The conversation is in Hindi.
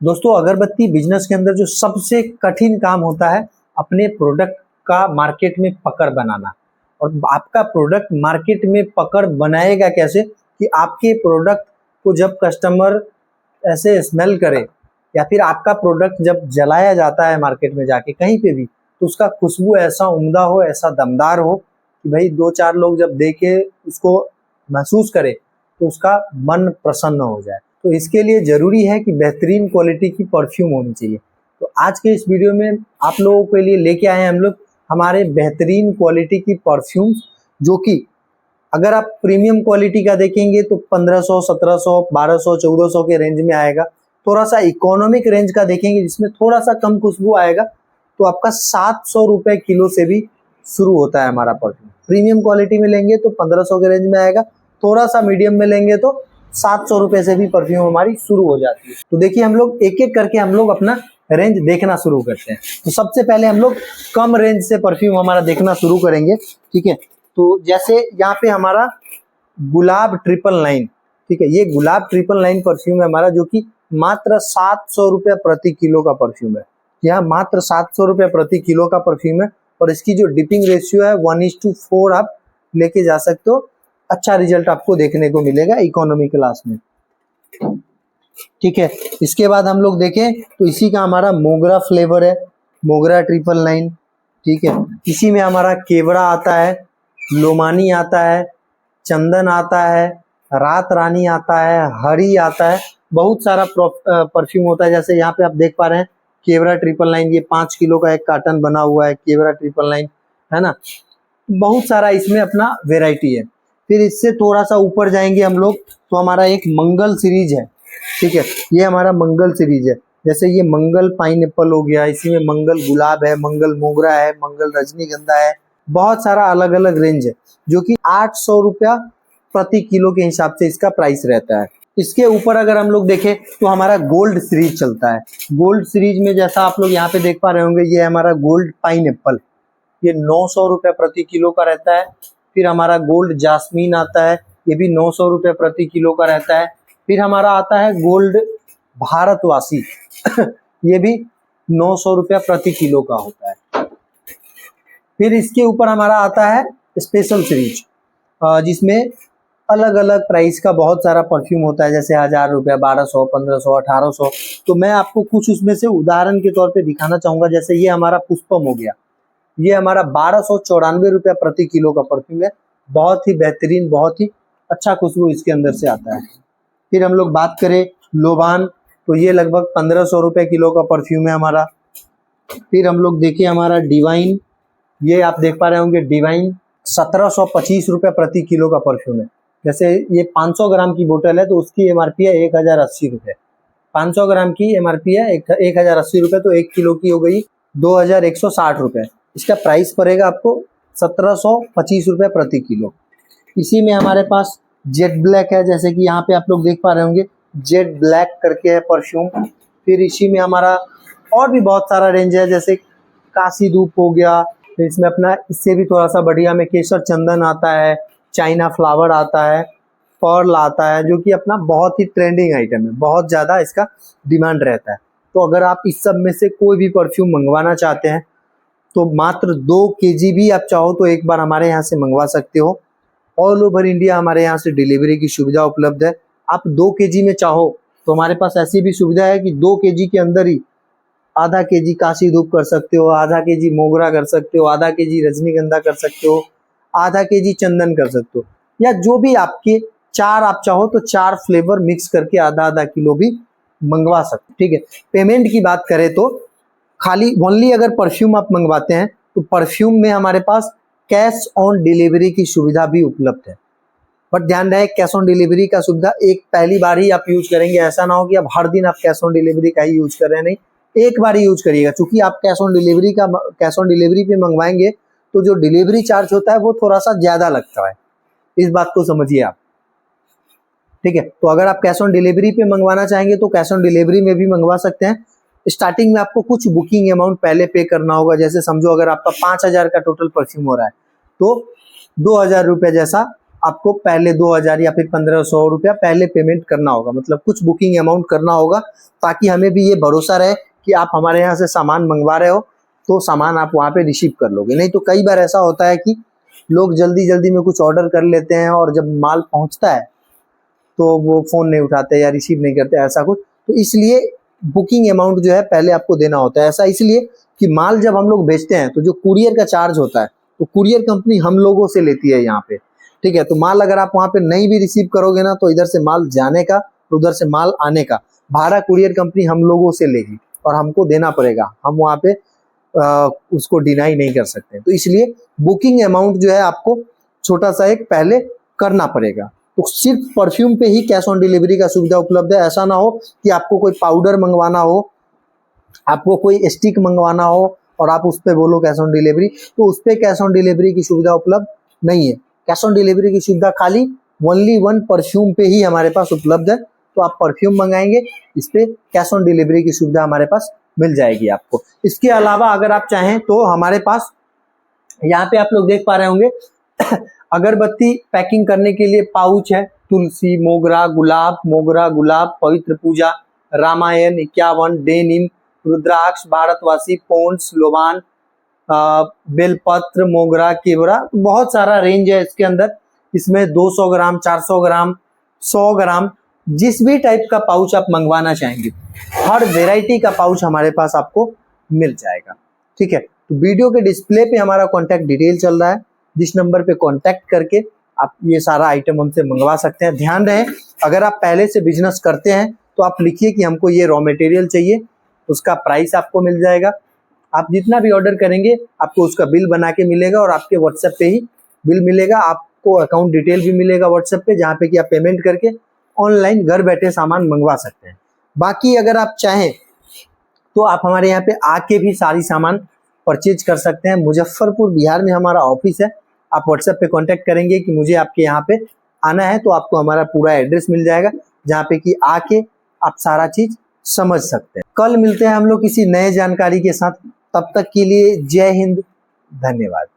दोस्तों, अगरबत्ती बिजनेस के अंदर जो सबसे कठिन काम होता है अपने प्रोडक्ट का मार्केट में पकड़ बनाना। और आपका प्रोडक्ट मार्केट में पकड़ बनाएगा कैसे कि आपके प्रोडक्ट को जब कस्टमर ऐसे स्मेल करे या फिर आपका प्रोडक्ट जब जलाया जाता है मार्केट में जाके कहीं पे भी, तो उसका खुशबू ऐसा उम्दा हो, ऐसा दमदार हो कि भाई दो चार लोग जब देखे उसको महसूस करे तो उसका मन प्रसन्न हो जाए। तो इसके लिए ज़रूरी है कि बेहतरीन क्वालिटी की परफ्यूम होनी चाहिए। तो आज के इस वीडियो में आप लोगों के लिए लेके आए हैं हम लोग हमारे बेहतरीन क्वालिटी की परफ्यूम्स, जो कि अगर आप प्रीमियम क्वालिटी का देखेंगे तो 1500, 1700, 1200, 1400 के रेंज में आएगा। थोड़ा सा इकोनॉमिक रेंज का देखेंगे जिसमें थोड़ा सा कम खुशबू आएगा तो आपका 700 रुपये किलो से भी शुरू होता है हमारा परफ्यूम। प्रीमियम क्वालिटी में लेंगे तो 1500 के रेंज में आएगा, थोड़ा सा मीडियम में लेंगे तो 700 रुपये से भी परफ्यूम हमारी शुरू हो जाती है। तो देखिए हम लोग एक एक करके हम लोग अपना रेंज देखना शुरू करते हैं। तो सबसे पहले हम लोग कम रेंज से परफ्यूम हमारा देखना शुरू करेंगे, ठीक है। तो जैसे यहाँ पे हमारा गुलाब 999, ठीक है, ये गुलाब 999 परफ्यूम है हमारा, जो कि मात्र 700 रुपये प्रति किलो का परफ्यूम है। यहाँ मात्र 700 रुपये प्रति किलो का परफ्यूम है और इसकी जो डिपिंग रेशियो है 1:4 आप लेके जा सकते हो। अच्छा रिजल्ट आपको देखने को मिलेगा इकोनॉमी क्लास में, ठीक है। इसके बाद हम लोग देखें तो इसी का हमारा मोगरा फ्लेवर है, मोगरा 999, ठीक है। इसी में हमारा केवड़ा आता है, लोमानी आता है, चंदन आता है, रात रानी आता है, हरी आता है, बहुत सारा परफ्यूम होता है। जैसे यहाँ पे आप देख पा रहे हैं केवड़ा 999, ये 5 किलो का एक कार्टन बना हुआ है केवड़ा 999, है ना। बहुत सारा इसमें अपना वेराइटी है। फिर इससे थोड़ा सा ऊपर जाएंगे हम लोग तो हमारा एक मंगल सीरीज है, ठीक है, ये हमारा मंगल सीरीज है। जैसे ये मंगल पाइनएप्पल हो गया, इसी में मंगल गुलाब है, मंगल मोगरा है, मंगल रजनीगंधा है, बहुत सारा अलग अलग रेंज है, जो कि 800 रुपया प्रति किलो के हिसाब से इसका प्राइस रहता है। इसके ऊपर अगर हम लोग देखें तो हमारा गोल्ड सीरीज चलता है। गोल्ड सीरीज में जैसा आप लोग यहाँ पे देख पा रहे होंगे, ये हमारा गोल्ड पाइनएप्पल, ये 900 रुपये प्रति किलो का रहता है। फिर हमारा गोल्ड जास्मीन आता है, ये भी 900 रुपये प्रति किलो का रहता है। फिर हमारा आता है गोल्ड भारतवासी ये भी 900 रुपया प्रति किलो का होता है। फिर इसके ऊपर हमारा आता है स्पेशल सीरीज, जिसमें अलग अलग प्राइस का बहुत सारा परफ्यूम होता है, जैसे 1000 रुपया, 1200, 1500, 1800। तो मैं आपको कुछ उसमें से उदाहरण के तौर पे दिखाना चाहूँगा। जैसे ये हमारा पुष्पम हो गया, ये हमारा 1294 रुपया प्रति किलो का परफ्यूम है। बहुत ही बेहतरीन, बहुत ही अच्छा खुशबू इसके अंदर से आता है। फिर हम लोग बात करें लोबान, तो ये लगभग 1500 रुपये किलो का परफ्यूम है हमारा। फिर हम लोग देखिए हमारा डिवाइन, ये आप देख पा रहे होंगे डिवाइन 1725 रुपये प्रति किलो का परफ्यूम है। जैसे ये 500 ग्राम की बोतल है तो उसकी एमआरपी है 1080 रुपये। 500 ग्राम की एमआरपी है 1080 रुपये, तो 1 किलो की हो गई 2160 रुपये। इसका प्राइस पड़ेगा आपको 1725 रुपये प्रति किलो। इसी में हमारे पास जेट ब्लैक है, जैसे कि यहाँ पे आप लोग देख पा रहे होंगे जेट ब्लैक करके है परफ्यूम। फिर इसी में हमारा और भी बहुत सारा रेंज है, जैसे काशी धूप हो गया। फिर इसमें अपना इससे भी थोड़ा सा बढ़िया में केसर चंदन आता है, चाइना फ्लावर आता है, पर्ल आता है, जो कि अपना बहुत ही ट्रेंडिंग आइटम है, बहुत ज़्यादा इसका डिमांड रहता है। तो अगर आप इस सब में से कोई भी परफ्यूम मंगवाना चाहते हैं तो मात्र 2 केजी भी आप चाहो तो एक बार हमारे यहाँ से मंगवा सकते हो। ऑल ओवर इंडिया हमारे यहाँ से डिलीवरी की सुविधा उपलब्ध है। आप 2 केजी में चाहो तो हमारे पास ऐसी भी सुविधा है कि 2 केजी के अंदर ही आधा केजी काशी धूप कर सकते हो, आधा केजी मोगरा कर सकते हो, आधा केजी रजनीगंधा कर सकते हो, आधा केजी चंदन कर सकते हो, या जो भी आपके 4 आप चाहो तो 4 फ्लेवर मिक्स करके आधा आधा किलो भी मंगवा सकते हो, ठीक है। पेमेंट की बात करें तो खाली ओनली अगर परफ्यूम आप मंगवाते हैं तो परफ्यूम में हमारे पास कैश ऑन डिलीवरी की सुविधा भी उपलब्ध है। बट ध्यान रहे, कैश ऑन डिलीवरी का सुविधा एक पहली बार ही आप यूज करेंगे, ऐसा ना हो कि आप हर दिन आप कैश ऑन डिलीवरी का ही यूज कर रहे हैं, नहीं, एक बार ही यूज करिएगा। चूंकि आप कैश ऑन डिलीवरी पे मंगवाएंगे तो जो डिलीवरी चार्ज होता है वो थोड़ा सा ज्यादा लगता है, इस बात को समझिए आप, ठीक है। तो अगर आप कैश ऑन डिलीवरी पे मंगवाना चाहेंगे तो कैश ऑन डिलीवरी में भी मंगवा सकते हैं। स्टार्टिंग में आपको कुछ बुकिंग अमाउंट पहले पे करना होगा। जैसे समझो अगर आपका 5000 का टोटल परफ्यूम हो रहा है तो 2000 रुपये जैसा आपको पहले 2000 या फिर 1500 रुपया पहले पेमेंट करना होगा, मतलब कुछ बुकिंग अमाउंट करना होगा, ताकि हमें भी ये भरोसा रहे कि आप हमारे यहाँ से सामान मंगवा रहे हो तो सामान आप वहाँ पे रिसीव कर लोगे। नहीं तो कई बार ऐसा होता है कि लोग जल्दी जल्दी में कुछ ऑर्डर कर लेते हैं और जब माल पहुँचता है तो वो फ़ोन नहीं उठाते या रिसीव नहीं करते, ऐसा कुछ। तो इसलिए बुकिंग अमाउंट जो है पहले आपको देना होता है। ऐसा इसलिए कि माल जब हम लोग बेचते हैं तो जो कुरियर का चार्ज होता है तो कुरियर कंपनी हम लोगों से लेती है यहाँ पे, ठीक है। तो माल अगर आप वहाँ पे नहीं भी रिसीव करोगे ना, तो इधर से माल जाने का उधर से माल आने का भाड़ा कुरियर कंपनी हम लोगों से लेगी और हमको देना पड़ेगा, हम वहाँ पे उसको डिनाई नहीं कर सकते। तो इसलिए बुकिंग अमाउंट जो है आपको छोटा सा एक पहले करना पड़ेगा। तो सिर्फ परफ्यूम पे ही कैश ऑन डिलीवरी का सुविधा उपलब्ध है। ऐसा ना हो कि आपको कोई पाउडर मंगवाना हो, आपको कोई स्टिक मंगवाना हो और आप उस पर बोलो कैश ऑन डिलीवरी, तो उस पर कैश ऑन डिलीवरी की सुविधा उपलब्ध नहीं है। कैश ऑन डिलीवरी की सुविधा खाली ओनली वन परफ्यूम पे ही हमारे पास उपलब्ध है। तो आप परफ्यूम मंगाएंगे, इस पे कैश ऑन डिलीवरी की सुविधा हमारे पास मिल जाएगी आपको। इसके अलावा अगर आप चाहें तो हमारे पास यहाँ पे आप लोग देख पा रहे होंगे अगरबत्ती पैकिंग करने के लिए पाउच है, तुलसी, मोगरा, गुलाब, पवित्र पूजा, रामायण, 51, डेनिम, रुद्राक्ष, भारतवासी, पोन्स, लोबान, बेलपत्र, मोगरा, केवड़ा, बहुत सारा रेंज है इसके अंदर। इसमें 200 ग्राम, 400 ग्राम, 100 ग्राम, जिस भी टाइप का पाउच आप मंगवाना चाहेंगे, हर वेराइटी का पाउच हमारे पास आपको मिल जाएगा, ठीक है। तो वीडियो के डिस्प्ले पे हमारा कॉन्टैक्ट डिटेल चल रहा है, जिस नंबर पे कॉन्टैक्ट करके आप ये सारा आइटम हमसे मंगवा सकते हैं। ध्यान रहे, अगर आप पहले से बिजनेस करते हैं तो आप लिखिए कि हमको ये रॉ मटेरियल चाहिए, उसका प्राइस आपको मिल जाएगा। आप जितना भी ऑर्डर करेंगे आपको उसका बिल बना के मिलेगा और आपके व्हाट्सएप पे ही बिल मिलेगा। आपको अकाउंट डिटेल भी मिलेगा व्हाट्सएप पे, जहाँ पे कि आप पेमेंट करके ऑनलाइन घर बैठे सामान मंगवा सकते हैं। बाकी अगर आप चाहें तो आप हमारे यहाँ पे आके भी सारी सामान परचेज कर सकते हैं। मुजफ्फरपुर बिहार में हमारा ऑफिस है। आप व्हाट्सएप पे कांटेक्ट करेंगे कि मुझे आपके यहाँ पे आना है, तो आपको हमारा पूरा एड्रेस मिल जाएगा, जहाँ पे कि आके आप सारा चीज समझ सकते हैं। कल मिलते हैं हम लोग किसी नए जानकारी के साथ, तब तक के लिए जय हिंद, धन्यवाद।